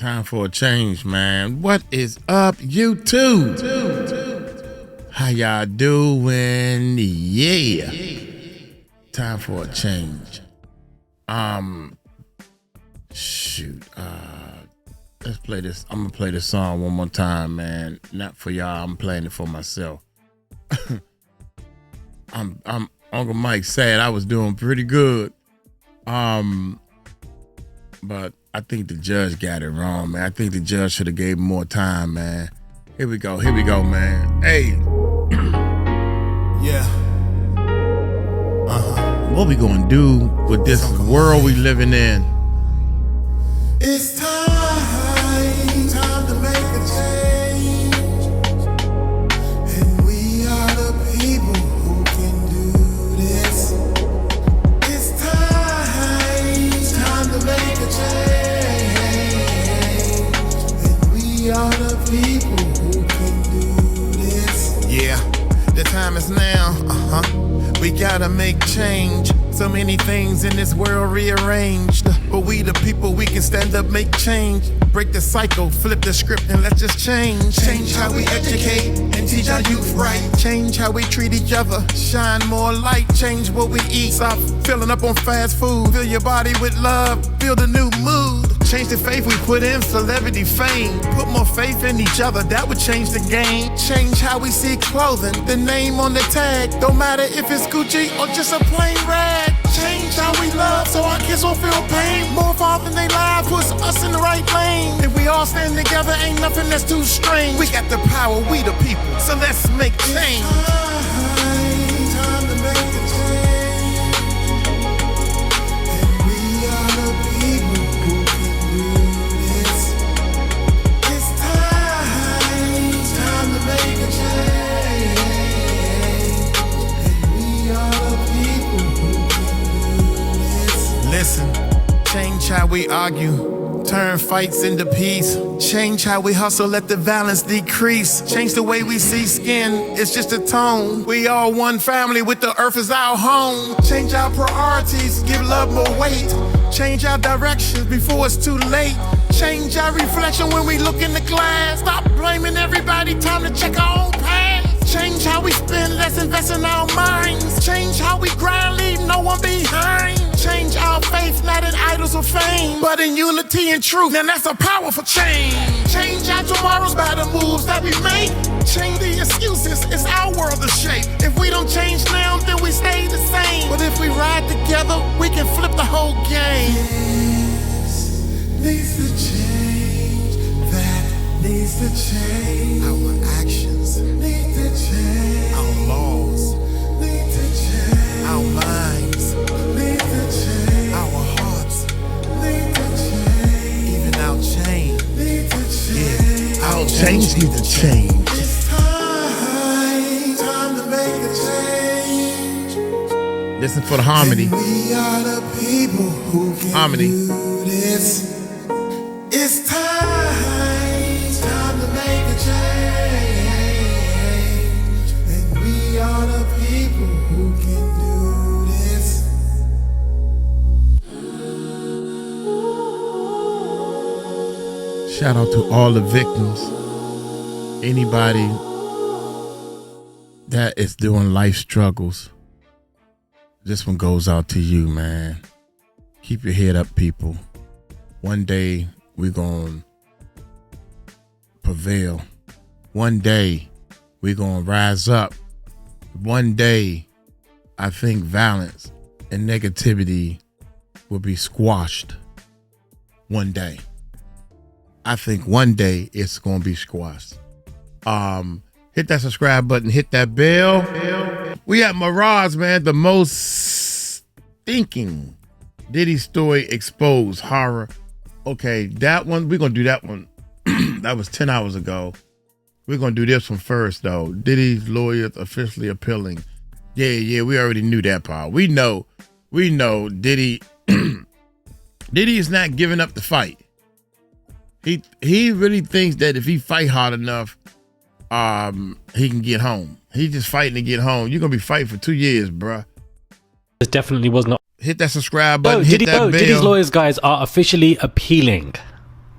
Time for a change, man. What is up, YouTube? How y'all doing? Yeah. Time for a change. Shoot. Let's play this. I'm gonna play this song one more time, man. Not for y'all. I'm playing it for myself. Uncle Mike said I was doing pretty good. But I think the judge got it wrong, man. I think the judge should have gave him more time, man. Here we go, man. Hey. Yeah. What we gonna do with this world we living in? It's time to make a change. And we are the people who can do this. It's time to make a change. And we are the people who can do this. Yeah, the time is now. We gotta make change. So many things in this world rearranged. But we the people, we can stand up, make change. Break the cycle, flip the script, and let's just change. Change how we educate and teach our youth right. Change how we treat each other, shine more light. Change what we eat, stop filling up on fast food. Fill your body with love, build a new mood. Change the faith we put in celebrity fame. Put more faith in each other, that would change the game. Change how we see clothing, the name on the tag. Don't matter if it's Gucci or just a plain rag. Change how we love so our kids won't feel pain. More involved in their lives puts us in the right lane. If we all stand together, ain't nothing that's too strange. We got the power, we the people, so let's make change. Time to make a change. And we are the people who can do this. It's time to make a change. And we are the people who can do this. Listen, change how we argue. Turn fights into peace. Change how we hustle, let the violence decrease. Change the way we see skin, it's just a tone. We all one family with the earth as our home. Change our priorities, give love more weight. Change our directions before it's too late. Change our reflection when we look in the glass. Stop blaming everybody, time to check our own past. Change how we spend, let's invest in our minds. Change how we grind, leave no one behind. Change our faith, not in idols or fame, but in unity and truth. Now that's a powerful change. Change our tomorrows by the moves that we make. Change the excuses, it's our world to shape. If we don't change now, then we stay the same. But if we ride together, we can flip the whole game. This needs to change. That needs to change. Our actions need to change. Our laws need to change. Our minds need to change. Our hearts need to change. Even our change need to change. Yeah, our change need to change. It's time to make a change. Listen for the harmony. And we are the people who can Harmony. do this. It's time to make a change. And we are the people who can do this. Shout out to all the victims. Anybody that is doing life struggles. This one goes out to you, man. Keep your head up, people. One day we're going to prevail. One day we're going to rise up. One day I think violence and negativity will be squashed. One day. I think one day it's going to be squashed. Hit that subscribe button, hit that bell. We at Mirage, man, the most stinking Diddy story exposed horror. Okay, that one, we're going to do that one. That was 10 hours ago. We're going to do this one first, though. Diddy's lawyers officially appealing. Yeah, we already knew that part. We know Diddy, Diddy is not giving up the fight. He really thinks that if he fight hard enough, he can get home. He just fighting to get home. You're going to be fighting for 2 years, bruh. This definitely was not. Hit that subscribe button, hit that bell. Diddy's lawyers, guys, are officially appealing.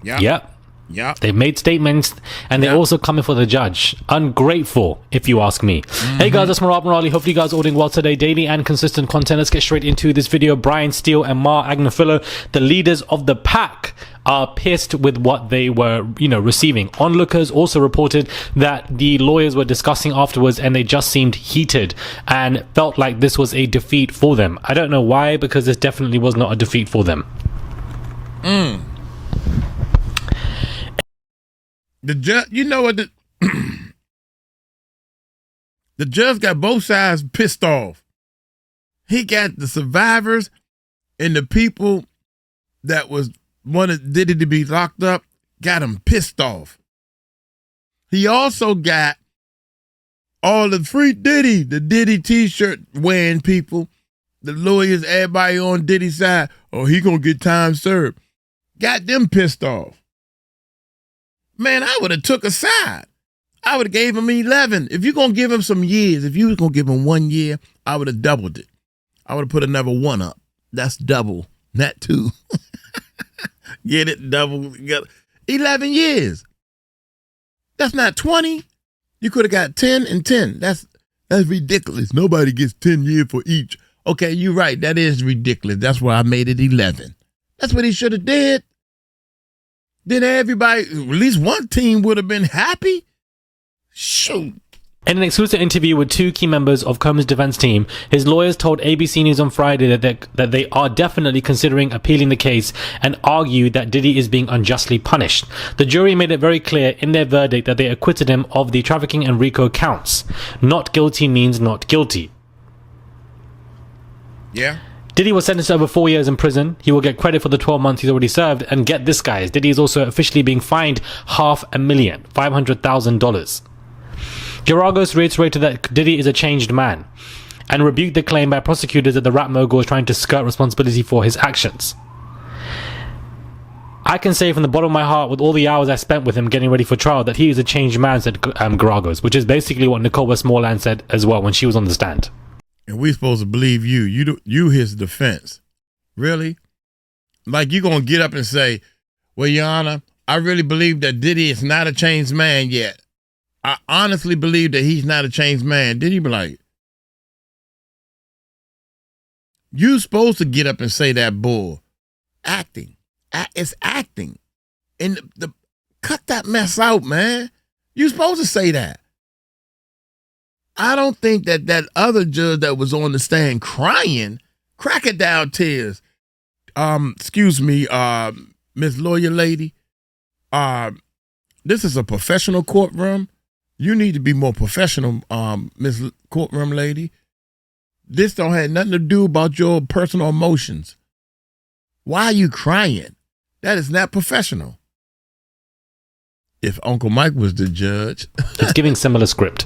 Yeah. Yep. Yeah. They've made statements, and they're also coming for the judge. Ungrateful, if you ask me. Hey guys, that's Marab Morali. Hopefully you guys are all doing well today. Daily and consistent content. Let's get straight into this video. Brian Steele and Mar Agnafilo, the leaders of the pack, are pissed with what they were, receiving. Onlookers also reported that the lawyers were discussing afterwards, and they just seemed heated and felt like this was a defeat for them. I don't know why, because this definitely was not a defeat for them. The judge, you know what? The judge got both sides pissed off. He got the survivors and the people that wanted Diddy to be locked up, got him pissed off. He also got all the free Diddy, the Diddy t-shirt wearing people, the lawyers, everybody on Diddy's side. Oh, he gonna get time served. Got them pissed off. Man, I would have took a side. I would have gave him 11. If you're going to give him some years, if you was going to give him 1 year, I would have doubled it. I would have put another 1 up. That's double, not 2. Get it? Double. 11 years. That's not 20. You could have got 10 and 10. That's ridiculous. Nobody gets 10 years for each. Okay, you're right. That is ridiculous. That's why I made it 11. That's what he should have did. Then everybody, at least one team would have been happy. Shoot. In an exclusive interview with 2 key members of Combs' defense team, his lawyers told ABC News on Friday that they are definitely considering appealing the case and argue that Diddy is being unjustly punished. The jury made it very clear in their verdict that they acquitted him of the trafficking and RICO counts. Not guilty means not guilty. Yeah. Diddy was sentenced to over 4 years in prison. He will get credit for the 12 months he's already served. And get this, guys, Diddy is also officially being fined $500,000, $500,000. Geragos reiterated that Diddy is a changed man and rebuked the claim by prosecutors that the rap mogul is trying to skirt responsibility for his actions. I can say from the bottom of my heart, with all the hours I spent with him getting ready for trial, that he is a changed man, said Geragos, which is basically what Nicole Westmoreland said as well when she was on the stand. And we supposed to believe you. You his defense. Really? Like you going to get up and say, well, Your Honor, I really believe that Diddy is not a changed man yet. I honestly believe that he's not a changed man. Diddy be like, you supposed to get up and say that bull. Acting. It's acting. And cut that mess out, man. You supposed to say that. I don't think that other judge that was on the stand crying, crocodile tears. Excuse me, Miss Lawyer Lady. This is a professional courtroom. You need to be more professional, Miss Courtroom Lady. This don't have nothing to do about your personal emotions. Why are you crying? That is not professional. If Uncle Mike was the judge. It's giving similar script.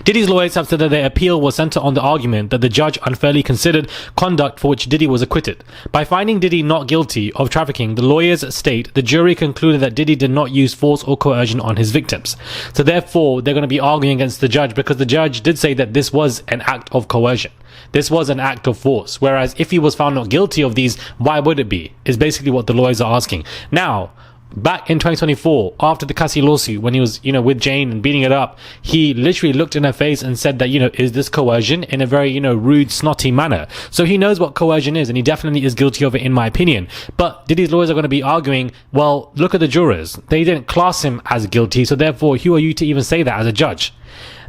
Diddy's lawyers have said that their appeal was centered on the argument that the judge unfairly considered conduct for which Diddy was acquitted. By finding Diddy not guilty of trafficking, the lawyers state the jury concluded that Diddy did not use force or coercion on his victims. So therefore, they're going to be arguing against the judge because the judge did say that this was an act of coercion. This was an act of force. Whereas if he was found not guilty of these, why would it be? Is basically what the lawyers are asking. Now, back in 2024, after the Cassie lawsuit, when he was, with Jane and beating it up, he literally looked in her face and said that, is this coercion, in a very, rude, snotty manner. So he knows what coercion is, and he definitely is guilty of it, in my opinion. But Diddy's lawyers are going to be arguing, well, look at the jurors. They didn't class him as guilty, so therefore, who are you to even say that as a judge?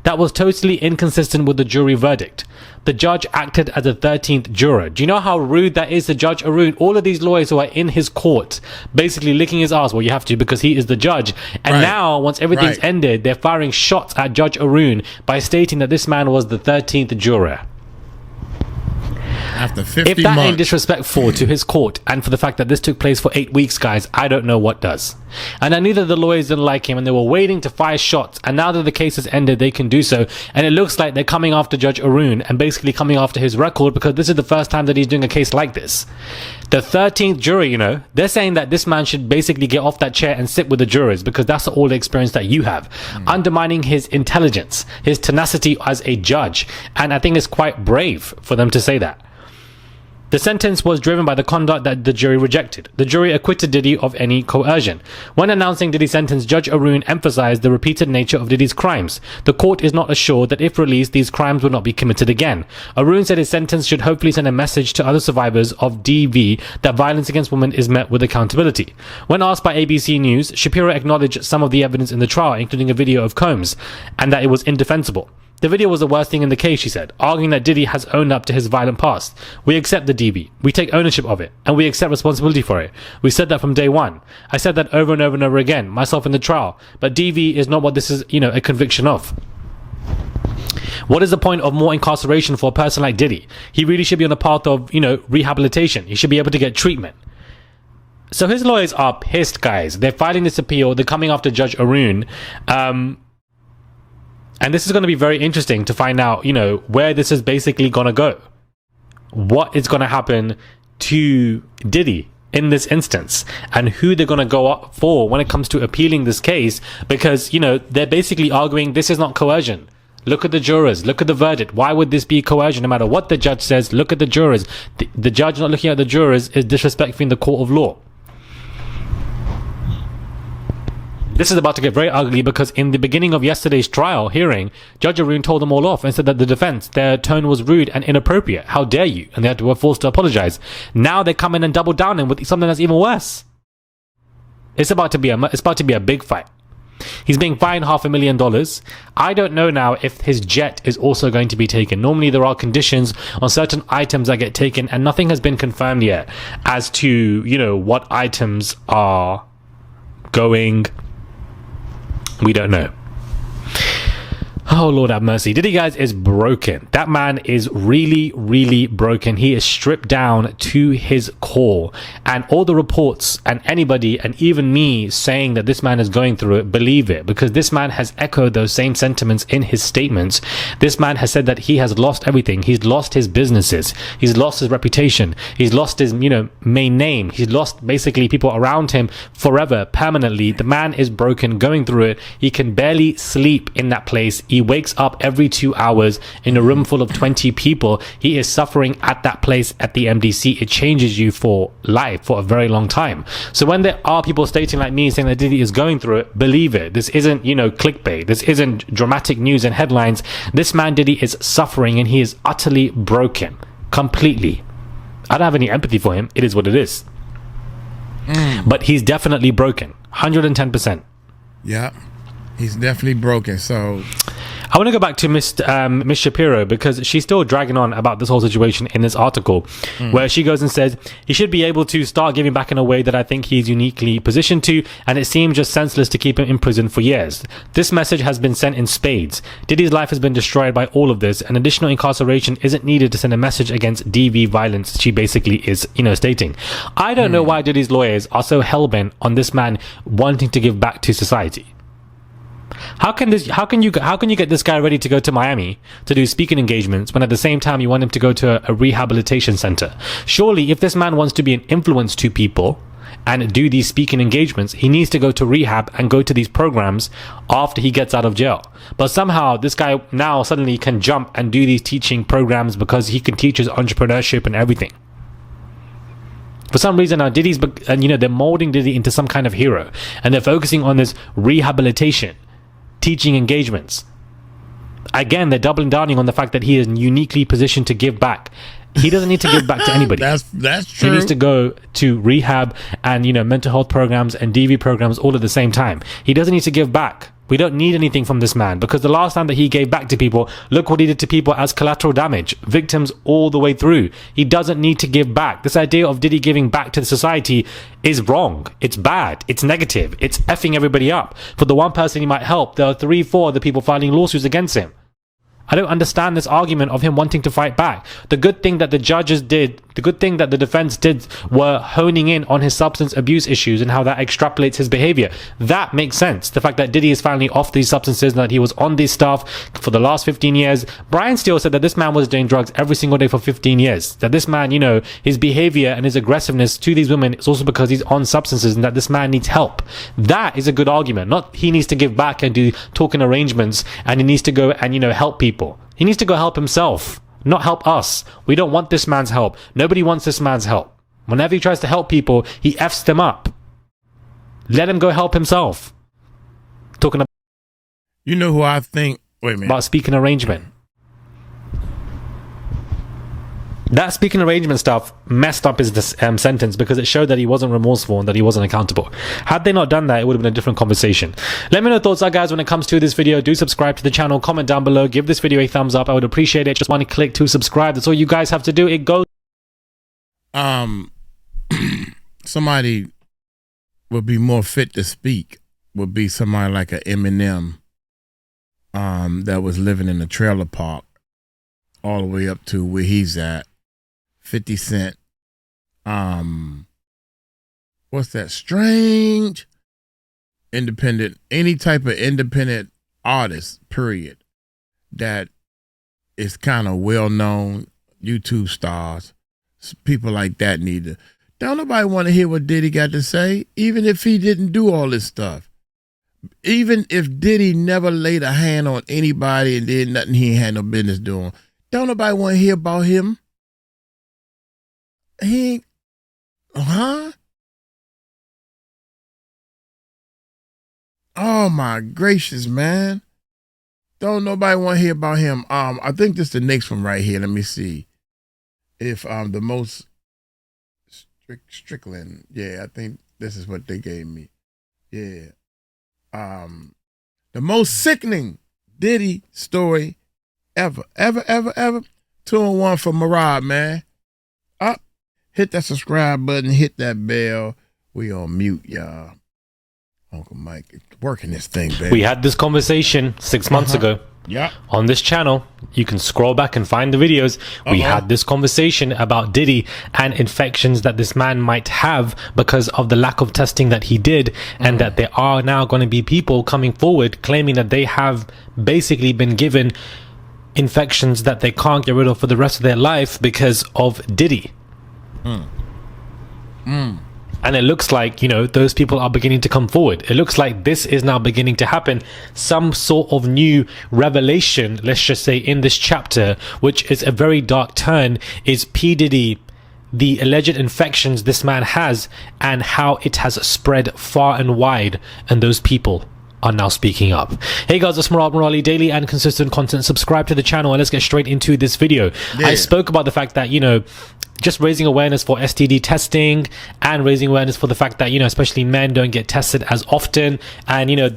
That was totally inconsistent with the jury verdict. The judge acted as a 13th juror. Do you know how rude that is to Judge Arun? All of these lawyers who are in his court basically licking his ass. Well, you have to because he is the judge. And now, once everything's ended, they're firing shots at Judge Arun by stating that this man was the 13th juror. After 50 if that months. Ain't disrespectful to his court and for the fact that this took place for 8 weeks, guys, I don't know what does. And then neither the lawyers didn't like him and they were waiting to fire shots, and now that the case has ended, they can do so. And it looks like they're coming after Judge Arun and basically coming after his record because this is the first time that he's doing a case like this. The 13th jury, they're saying that this man should basically get off that chair and sit with the jurors because that's all the experience that you have. Undermining his intelligence, his tenacity as a judge. And I think it's quite brave for them to say that. The sentence was driven by the conduct that the jury rejected. The jury acquitted Diddy of any coercion. When announcing Diddy's sentence, Judge Arun emphasized the repeated nature of Diddy's crimes. The court is not assured that if released, these crimes will not be committed again. Arun said his sentence should hopefully send a message to other survivors of DV that violence against women is met with accountability. When asked by ABC News, Shapiro acknowledged some of the evidence in the trial, including a video of Combs, and that it was indefensible. The video was the worst thing in the case, she said, arguing that Diddy has owned up to his violent past. We accept the DV. We take ownership of it, and we accept responsibility for it. We said that from day one. I said that over and over and over again, myself in the trial. But DV is not what this is, a conviction of. What is the point of more incarceration for a person like Diddy? He really should be on a path of, rehabilitation. He should be able to get treatment. So his lawyers are pissed, guys. They're filing this appeal. They're coming after Judge Arun. And this is going to be very interesting to find out, where this is basically going to go. What is going to happen to Diddy in this instance, and who they're going to go up for when it comes to appealing this case, because, they're basically arguing this is not coercion. Look at the jurors. Look at the verdict. Why would this be coercion? No matter what the judge says, look at the jurors. The judge not looking at the jurors is disrespecting the court of law. This is about to get very ugly, because in the beginning of yesterday's trial hearing, Judge Arun told them all off and said that the defense, their tone was rude and inappropriate. How dare you? And they were forced to apologize. Now they come in and double down with something that's even worse. It's about to be a big fight. He's being fined $500,000. I don't know now if his jet is also going to be taken. Normally there are conditions on certain items that get taken, and nothing has been confirmed yet as to, what items are going. We don't know. Oh, Lord have mercy. Diddy, guys, is broken. That man is really, really broken. He is stripped down to his core. And all the reports and anybody, and even me, saying that this man is going through it, believe it. Because this man has echoed those same sentiments in his statements. This man has said that he has lost everything. He's lost his businesses. He's lost his reputation. He's lost his, main name. He's lost basically people around him forever, permanently. The man is broken, going through it. He can barely sleep in that place. He wakes up every 2 hours in a room full of 20 people. He is suffering at that place at the MDC. It changes you for life for a very long time. So when there are people stating like me saying that Diddy is going through it, believe it. This isn't, clickbait. This isn't dramatic news and headlines. This man Diddy is suffering, and he is utterly broken. Completely. I don't have any empathy for him. It is what it is. But he's definitely broken. 110%. Yeah. He's definitely broken. So I want to go back to Miss Shapiro, because she's still dragging on about this whole situation in this article, where she goes and says he should be able to start giving back in a way that I think he's uniquely positioned to, and it seems just senseless to keep him in prison for years. This message has been sent in spades. Diddy's life has been destroyed by all of this, and additional incarceration isn't needed to send a message against DV violence, she basically is, stating. I don't know why Diddy's lawyers are so hellbent on this man wanting to give back to society. How can you get this guy ready to go to Miami to do speaking engagements when at the same time you want him to go to a rehabilitation center? Surely if this man wants to be an influence to people and do these speaking engagements, he needs to go to rehab and go to these programs after he gets out of jail. But somehow this guy now suddenly can jump and do these teaching programs because he can teach his entrepreneurship and everything. For some reason now they're molding Diddy into some kind of hero, and they're focusing on this rehabilitation teaching engagements. Again, they're doubling down on the fact that he is uniquely positioned to give back. He doesn't need to give back to anybody. That's true. He needs to go to rehab and mental health programs and DV programs all at the same time. He doesn't need to give back. We don't need anything from this man, because the last time that he gave back to people, look what he did to people as collateral damage, victims all the way through. He doesn't need to give back. This idea of Diddy giving back to the society is wrong. It's bad. It's negative. It's effing everybody up. For the one person he might help, there are 3-4 other people filing lawsuits against him. I don't understand this argument of him wanting to fight back. The good thing that the judges did, the good thing that the defense did, were honing in on his substance abuse issues and how that extrapolates his behavior. That makes sense. The fact that Diddy is finally off these substances and that he was on this stuff for the last 15 years. Brian Steele said that this man was doing drugs every single day for 15 years. That this man, his behavior and his aggressiveness to these women is also because he's on substances, and that this man needs help. That is a good argument. Not he needs to give back and do talking arrangements and he needs to go and, help people. He needs to go help himself. not help us. We don't want this man's help. Nobody wants this man's help. Whenever he tries to help people, he F's them up. Let him go help himself. Talking You know who I think? Wait a minute. about speaking arrangement. That speaking arrangement stuff messed up his sentence because it showed that he wasn't remorseful and that he wasn't accountable. Had they not done that, it would have been a different conversation. Let me know your thoughts, guys, when it comes to this video. Do subscribe to the channel, comment down below, give this video a thumbs up. I would appreciate it. Just one click to subscribe. That's all you guys have to do. It goes. Somebody would be more fit to speak would be somebody like a Eminem that was living in a trailer park all the way up to where he's at. 50 Cent. What's that? Strange independent, any type of independent artist, period, that is kind of well known, YouTube stars, people like that need to. Don't nobody want to hear what Diddy got to say, even if he didn't do all this stuff. Even if Diddy never laid a hand on anybody and did nothing he ain't had no business doing. Don't nobody want to hear about him. He ain't, huh? Oh my gracious, man. Don't nobody want to hear about him. I think this is the next one right here. Let me see. If the most Strickland. Yeah, I think this is what they gave me. Yeah. The most sickening Diddy story ever. 2-1 for Marad, man. Up. Hit that subscribe button. Hit that bell. We on mute, y'all. Uncle Mike working this thing, baby. We had this conversation 6 months ago. Yeah. On this channel, you can scroll back and find the videos. We had this conversation about Diddy and infections that this man might have because of the lack of testing that he did, and that there are now going to be people coming forward claiming that they have basically been given infections that they can't get rid of for the rest of their life because of Diddy. And it looks like, you know, those people are beginning to come forward. It looks like this is now beginning to happen. Some sort of new revelation, let's just say, in this chapter, which is a very dark turn, is P. Diddy, the alleged infections this man has, and how it has spread far and wide, and those people are now speaking up. Hey guys, it's Murad Murali, daily and consistent content. Subscribe to the channel and let's get straight into this video. Yeah. I spoke about the fact that, you know, just raising awareness for STD testing and raising awareness for the fact that, you know, especially men don't get tested as often, and, you know,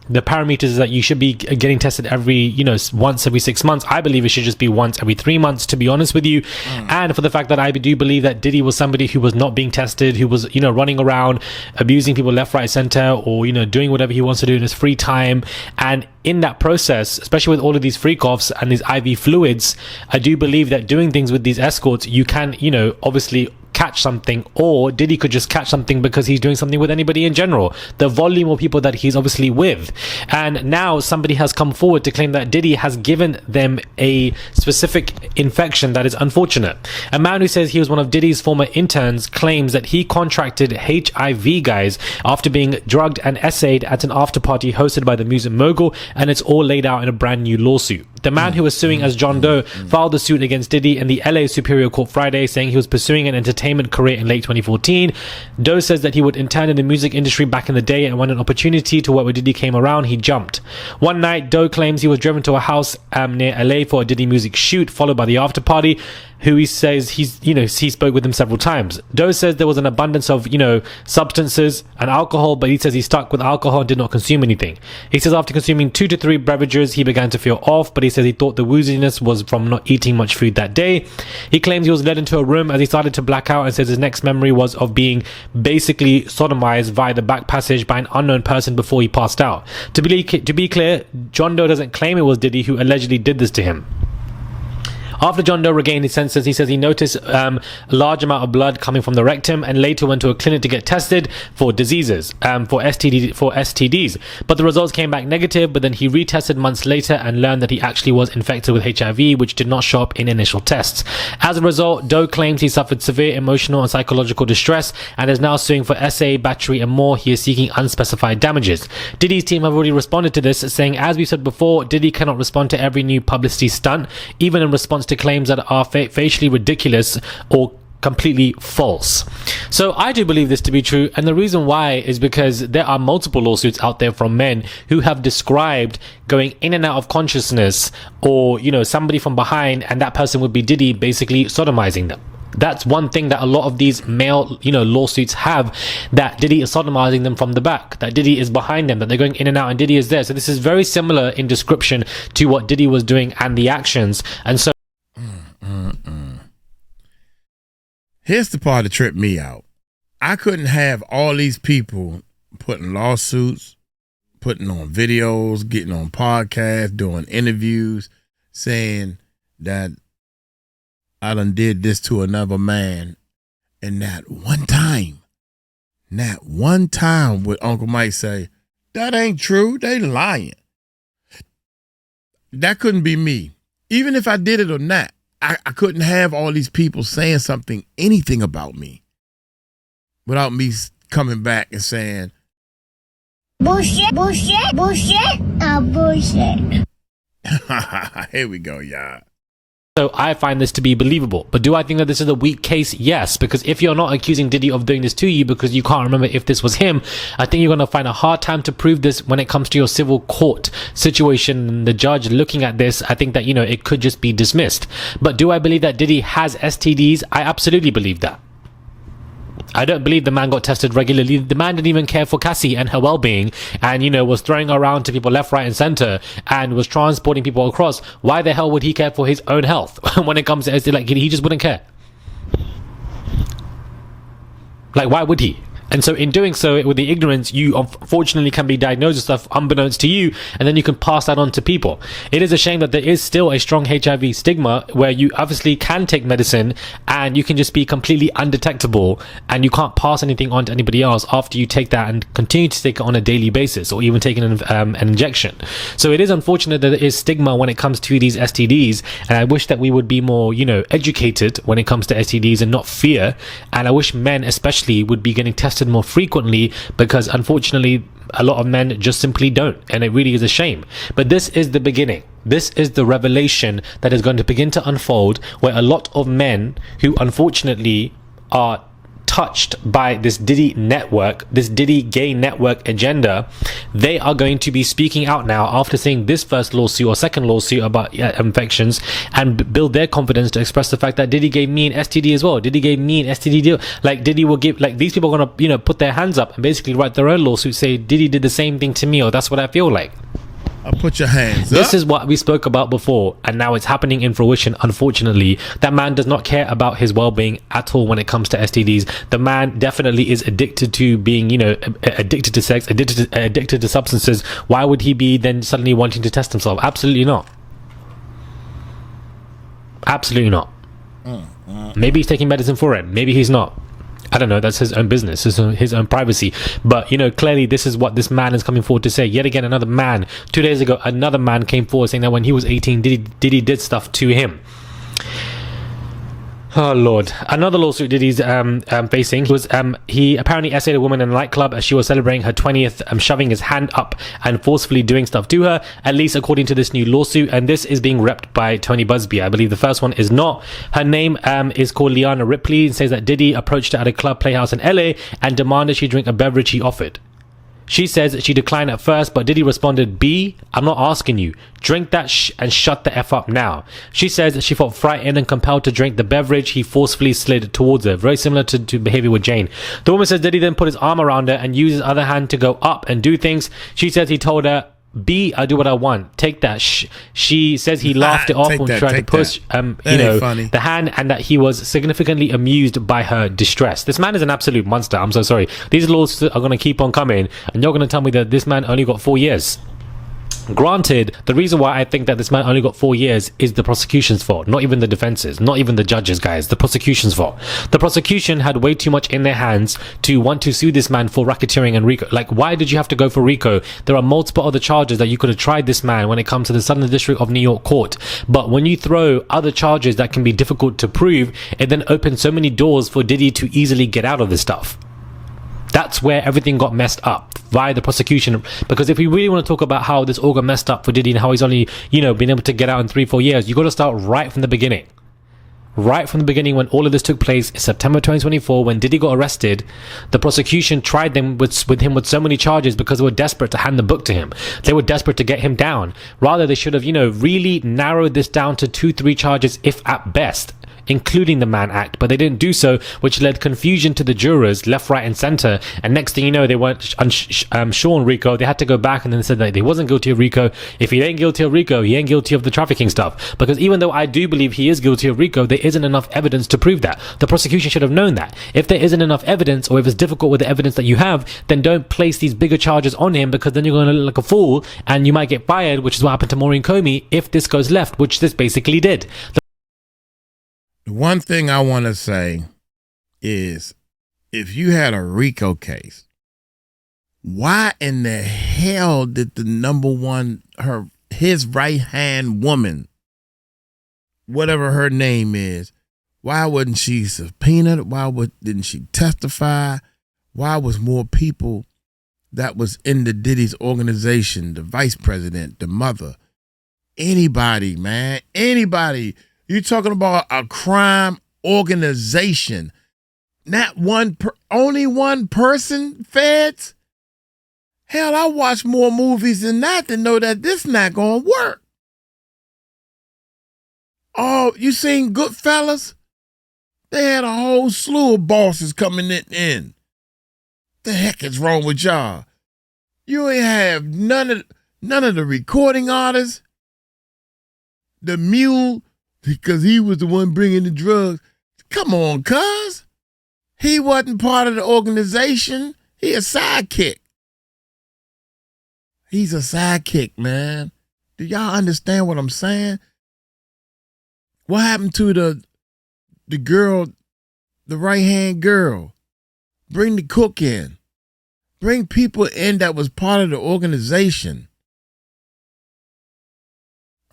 the parameters is that you should be getting tested every, you know, once every 6 months. I believe it should just be once every 3 months, to be honest with you. And for the fact that I do believe that Diddy was somebody who was not being tested, who was, you know, running around abusing people left, right, center, or, you know, doing whatever he wants to do in his free time. And in that process, especially with all of these freak offs and these IV fluids, I do believe that doing things with these escorts, you can, you know, obviously catch something, or Diddy could just catch something because he's doing something with anybody in general, the volume of people that he's obviously with. And now somebody has come forward to claim that Diddy has given them a specific infection that is unfortunate. A man who says he was one of Diddy's former interns claims that he contracted HIV, guys, after being drugged and essayed at an after party hosted by the music mogul, and it's all laid out in a brand new lawsuit. The man who was suing as John Doe filed a suit against Diddy in the LA Superior Court Friday, saying he was pursuing an entertainment career in late 2014. Doe says that he would intern in the music industry back in the day, and when an opportunity to work with Diddy came around, he jumped. One night, Doe claims he was driven to a house near LA for a Diddy music shoot, followed by the after party, who he says he spoke with him several times. Doe says there was an abundance of, you know, substances and alcohol, but he says he stuck with alcohol and did not consume anything. He says after consuming 2 to 3 beverages, he began to feel off, but he says he thought the wooziness was from not eating much food that day. He claims he was led into a room as he started to black out, and says his next memory was of being basically sodomized via the back passage by an unknown person before he passed out. To be clear, John Doe doesn't claim it was Diddy who allegedly did this to him. After John Doe regained his senses, he says he noticed a large amount of blood coming from the rectum, and later went to a clinic to get tested for diseases, for STDs. But the results came back negative, but then he retested months later and learned that he actually was infected with HIV, which did not show up in initial tests. As a result, Doe claims he suffered severe emotional and psychological distress and is now suing for SA, battery, and more. He is seeking unspecified damages. Diddy's team have already responded to this, saying, as we said before, Diddy cannot respond to every new publicity stunt, even in response to to claims that are facially ridiculous or completely false. So I do believe this to be true, and the reason why is because there are multiple lawsuits out there from men who have described going in and out of consciousness, or somebody from behind, and that person would be Diddy, basically sodomizing them. That's one thing that a lot of these male, lawsuits have, that Diddy is sodomizing them from the back, that Diddy is behind them, that they're going in and out and Diddy is there. So this is very similar in description to what Diddy was doing and the actions. And so here's the part that tripped me out. I couldn't have all these people putting lawsuits, putting on videos, getting on podcasts, doing interviews, saying that I done did this to another man. And not one time would Uncle Mike say, that ain't true, they lying. That couldn't be me. Even if I did it or not, I couldn't have all these people saying anything about me, without me coming back and saying, bullshit. Here we go, y'all. So I find this to be believable. But do I think that this is a weak case? Yes, because if you're not accusing Diddy of doing this to you because you can't remember if this was him, I think you're going to find a hard time to prove this when it comes to your civil court situation. And the judge looking at this, I think that, it could just be dismissed. But do I believe that Diddy has STDs? I absolutely believe that. I don't believe the man got tested regularly. The man didn't even care for Cassie and her well-being, and was throwing her around to people left, right and center, and was transporting people across. Why the hell would he care for his own health when it comes to SD? He just wouldn't care. Why would he? And so in doing so, with the ignorance, you unfortunately can be diagnosed with stuff unbeknownst to you, and then you can pass that on to people. It is a shame that there is still a strong HIV stigma where you obviously can take medicine and you can just be completely undetectable, and you can't pass anything on to anybody else after you take that and continue to take it on a daily basis, or even taking an injection. So it is unfortunate that there is stigma when it comes to these STDs, and I wish that we would be more, educated when it comes to STDs and not fear. And I wish men especially would be getting tested more frequently, because unfortunately a lot of men just simply don't, and it really is a shame. But this is the beginning. This is the revelation that is going to begin to unfold, where a lot of men who unfortunately are touched by this Diddy network, this Diddy gay network agenda, they are going to be speaking out now after seeing this first lawsuit or second lawsuit about infections, and build their confidence to express the fact that Diddy gave me an STD as well. Diddy gave me an STD deal. Diddy will give, these people are going to, put their hands up and basically write their own lawsuit, say Diddy did the same thing to me, or that's what I feel like. I'll put your hands up. This is what we spoke about before, and now it's happening in fruition. Unfortunately, that man does not care about his well-being at all when it comes to STDs. The man definitely is addicted to being, addicted to sex, addicted to substances. Why would he be then suddenly wanting to test himself? Absolutely not. Absolutely not. Maybe he's taking medicine for it. Maybe he's not. I don't know, that's his own business, his own privacy. But, clearly this is what this man is coming forward to say. Yet again, another man. 2 days ago, another man came forward saying that when he was 18, Diddy did stuff to him. Oh Lord! Another lawsuit Diddy's facing was he apparently essayed a woman in a nightclub as she was celebrating her 20th, shoving his hand up and forcefully doing stuff to her, at least according to this new lawsuit. And this is being repped by Tony Busby. I believe the first one is not. Her name is called Liana Ripley, and says that Diddy approached her at a club playhouse in LA and demanded she drink a beverage he offered. She says she declined at first, but Diddy responded, B, I'm not asking you. Drink that and shut the F up now. She says she felt frightened and compelled to drink the beverage he forcefully slid towards her. Very similar to behavior with Jane. The woman says Diddy then put his arm around her and used his other hand to go up and do things. She says he told her, B, I do what I want. Take that. She says he laughed it off and tried to push, the hand, and that he was significantly amused by her distress. This man is an absolute monster. I'm so sorry. These laws are going to keep on coming, and you're going to tell me that this man only got 4 years. Granted, the reason why I think that this man only got 4 years is the prosecution's fault, not even the defense's, not even the judges, guys. The prosecution's fault. The prosecution had way too much in their hands to want to sue this man for racketeering and RICO. Why did you have to go for RICO? There are multiple other charges that you could have tried this man when it comes to the Southern District of New York Court. But when you throw other charges that can be difficult to prove, it then opens so many doors for Diddy to easily get out of this stuff. That's where everything got messed up. via the prosecution. Because if we really want to talk about how this all got messed up for Diddy and how he's only, been able to get out in 3-4 years, you got to start right from the beginning. Right from the beginning, when all of this took place in September 2024, when Diddy got arrested, the prosecution tried them with him with so many charges because they were desperate to hand the book to him. They were desperate to get him down. Rather, they should have, really narrowed this down to 2-3 charges, if at best, including the Mann Act, but they didn't do so, which led confusion to the jurors left, right and center. And next thing you know, they weren't sure on Rico. They had to go back and then said that he wasn't guilty of Rico. If he ain't guilty of Rico, he ain't guilty of the trafficking stuff. Because even though I do believe he is guilty of Rico, there isn't enough evidence to prove that. The prosecution should have known that. If there isn't enough evidence, or if it's difficult with the evidence that you have, then don't place these bigger charges on him, because then you're going to look like a fool and you might get fired, which is what happened to Maureen Comey if this goes left, which this basically did. The one thing I want to say is, if you had a RICO case, why in the hell did the number one, his right-hand woman, whatever her name is, why wasn't she subpoenaed? Why didn't she testify? Why was more people that was in the Diddy's organization, the vice president, the mother, anybody, man, anybody? You're talking about a crime organization. Not only one person, feds? Hell, I watch more movies than that to know that this not going to work. Oh, you seen Goodfellas? They had a whole slew of bosses coming in. The heck is wrong with y'all? You ain't have none of the recording artists, the mule, because he was the one bringing the drugs. Come on, cuz. He wasn't part of the organization. He a sidekick. He's a sidekick, man. Do y'all understand what I'm saying? What happened to the girl, the right-hand girl? Bring the cook in. Bring people in that was part of the organization.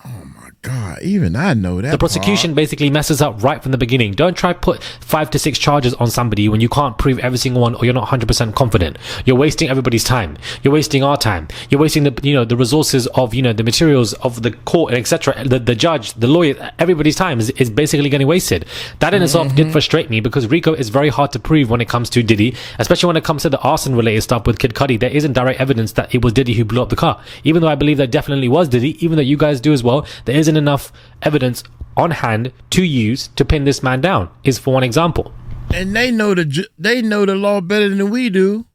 Oh my God, even I know that. The prosecution basically messes up right from the beginning. Don't try put 5 to 6 charges on somebody when you can't prove every single one, or you're not 100% confident. You're wasting everybody's time. You're wasting our time. You're wasting the resources of the materials of the court, etc. The judge, the lawyer, everybody's time is basically getting wasted. That in itself did frustrate me, because RICO is very hard to prove when it comes to Diddy, especially when it comes to the arson related stuff with Kid Cudi. There isn't direct evidence that it was Diddy who blew up the car, even though I believe that definitely was Diddy, even though you guys do as well. There isn't enough evidence on hand to use to pin this man down, is for one example. And they know the law better than we do.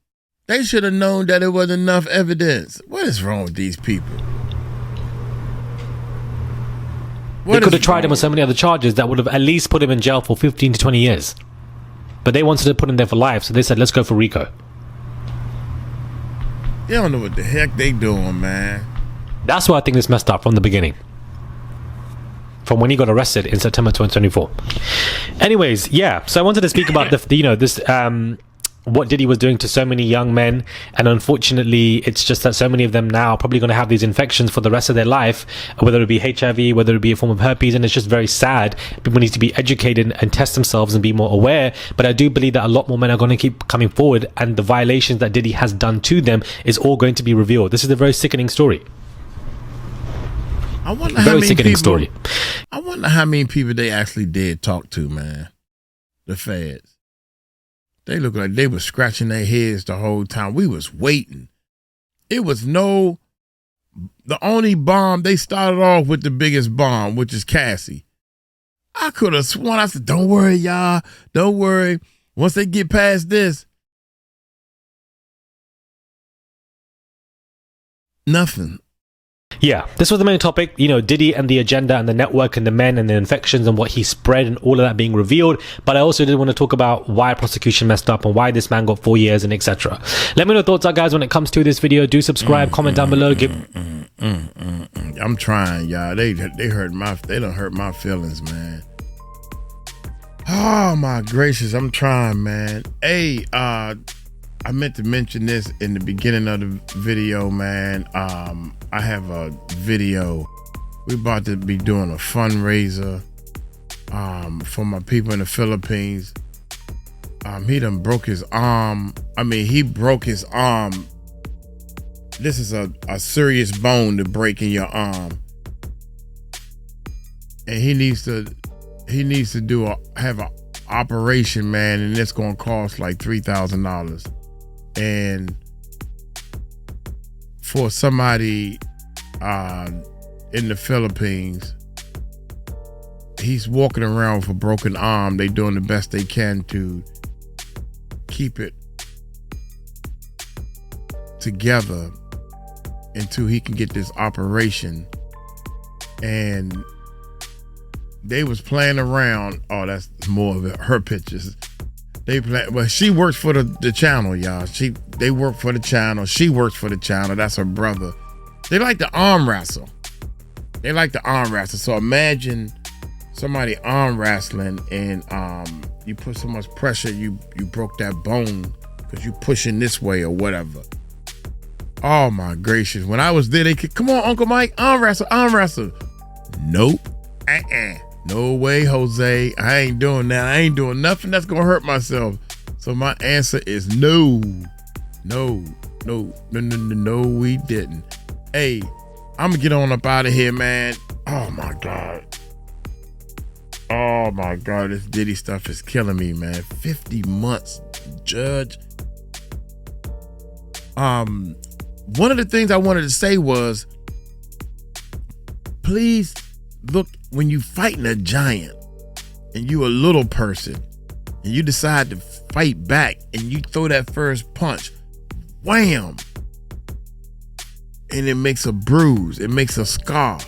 They should have known that it was enough evidence. What is wrong with these people? They could have tried him with so many other charges that would have at least put him in jail for 15 to 20 years. But they wanted to put him there for life, so they said, let's go for RICO. They don't know what the heck they doing, man. That's why I think this messed up from the beginning. From when he got arrested in September 2024. Anyways, yeah. So I wanted to speak about what Diddy was doing to so many young men, and unfortunately, it's just that so many of them now are probably going to have these infections for the rest of their life, whether it be HIV, whether it be a form of herpes, and it's just very sad. People need to be educated and test themselves and be more aware. But I do believe that a lot more men are going to keep coming forward, and the violations that Diddy has done to them is all going to be revealed. This is a very sickening story. I wonder how many people, story. I wonder how many people they actually did talk to, man. The feds. They look like they were scratching their heads the whole time. We was waiting. It was the only bomb, they started off with the biggest bomb, which is Cassie. I could have sworn, I said, don't worry, y'all. Don't worry. Once they get past this, nothing. Yeah, this was the main topic, Diddy and the agenda and the network and the men and the infections and what he spread and all of that being revealed. But I also did want to talk about why prosecution messed up and why this man got 4 years and etc. Let me know your thoughts, guys, when it comes to this video. Do subscribe, comment down below. I'm trying, y'all. They done hurt my feelings, man. Oh my gracious, I'm trying, man. Hey, I meant to mention this in the beginning of the video, man. I have a video. We're about to be doing a fundraiser for my people in the Philippines. He done broke his arm. He broke his arm this is a serious bone to break in your arm, and he needs to have an operation, man, and it's gonna cost like $3,000. And for somebody in the Philippines, he's walking around with a broken arm. They doing the best they can to keep it together until he can get this operation. And they was playing around. Oh, that's more of her pictures. Well, she works for the channel, y'all. They work for the channel. She works for the channel. That's her brother. They like to arm wrestle. So imagine somebody arm wrestling and you put so much pressure, you broke that bone because you pushing this way or whatever. Oh my gracious. When I was there, they could, come on, Uncle Mike, arm wrestle. Nope. No way, Jose. I ain't doing that. I ain't doing nothing that's gonna hurt myself. So my answer is no. No, we didn't. Hey, I'm gonna get on up out of here, man. Oh my God, this Diddy stuff is killing me, man. 50 months, Judge. One of the things I wanted to say was, please look, when you fighting a giant and you a little person and you decide to fight back and you throw that first punch, wham, and it makes a bruise, it makes a scar,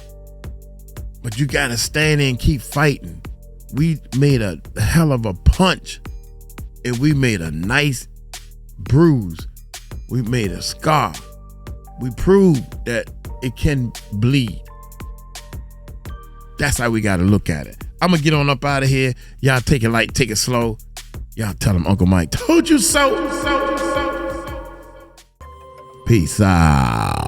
but you gotta stand there and keep fighting. We made a hell of a punch and we made a nice bruise. We made a scar. We proved that it can bleed. That's how we got to look at it. I'm going to get on up out of here. Y'all take it light, take it slow. Y'all tell him Uncle Mike told you so. Peace out.